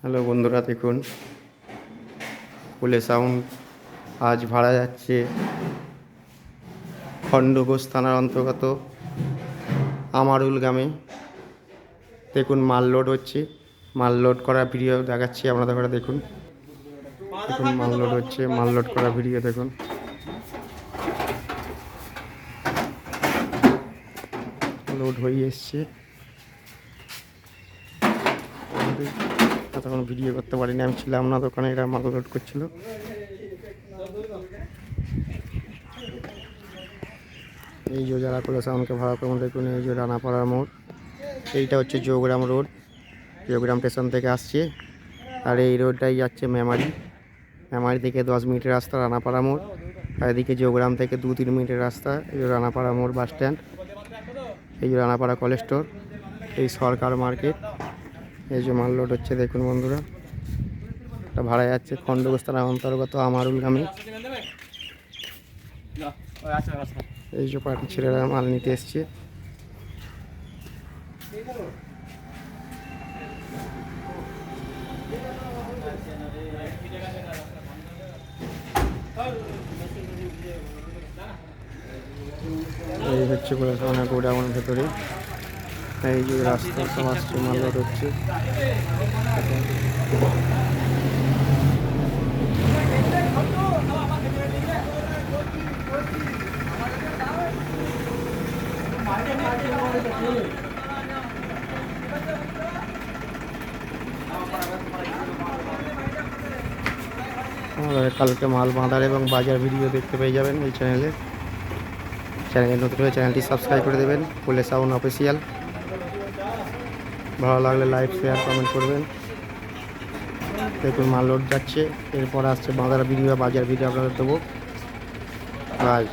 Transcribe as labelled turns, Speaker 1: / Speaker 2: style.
Speaker 1: Hello বন্ধুরা, দেখুন ফুলে সাউন্ড আজ ভাড়া যাচ্ছে খণ্ডঘোষ থানার অন্তর্গত আমারুল গ্রামে। দেখুন মাল লোড হচ্ছে, মাল লোড করা ভিডিও দেখাচ্ছি আপনাদের ঘরে। দেখুন দেখুন মাল লোড হচ্ছে, মাল লোড করা ভিডিও দেখুন। লোড হয়ে এসছে, তখন ভিডিও করতে পারিনি, আমি ছিলাম না দোকানে, এরা মাল লোড করছিল। এই যে যারা করে সাউন্ডকে ভাড়া করুন, দেখুন এই যে রানাপাড়ার মোড়, এইটা হচ্ছে যোগগ্রাম রোড, যোগগ্রাম স্টেশন থেকে আসছে। আর এই রোডটাই যাচ্ছে মেমারি, মেমারি থেকে 10 মিনিটের রাস্তা রানাপাড়া মোড়। আর এদিকে যোগগ্রাম থেকে 2-3 মিনিটের রাস্তা এই যে রানাপাড়া মোড় বাস স্ট্যান্ড, এই যে রানাপাড়া কলেজ স্টোর, এই সরকার মার্কেট। এই যে মাল লোড হচ্ছে দেখুন বন্ধুরা, এটা ভাড়া যাচ্ছে খণ্ডঘোষ থানার অন্তর্গত আমারুল গ্রামে। এই যে পার্টির ছেলেরা মাল নিতে এসছে। এই হচ্ছে গোডাউনের ভেতরে, এই যে রাস্তা সব আসছে, মাল লোড হচ্ছে। আমাদের কালকে মাল বাঁধার এবং বাজার ভিডিও দেখতে পেয়ে যাবেন এই চ্যানেলে নতুন হয়ে চ্যানেলটি সাবস্ক্রাইব করে দেবেন, ফুলে সাউন্ড অফিসিয়াল। ভালো লাগলে লাইক শেয়ার কমেন্ট করবেন। দেখুন মাল লোড যাচ্ছে, এরপর আসছে বাঁধার ভিডিও, বাজার ভিডিও আপনাদের দেবো। বাই।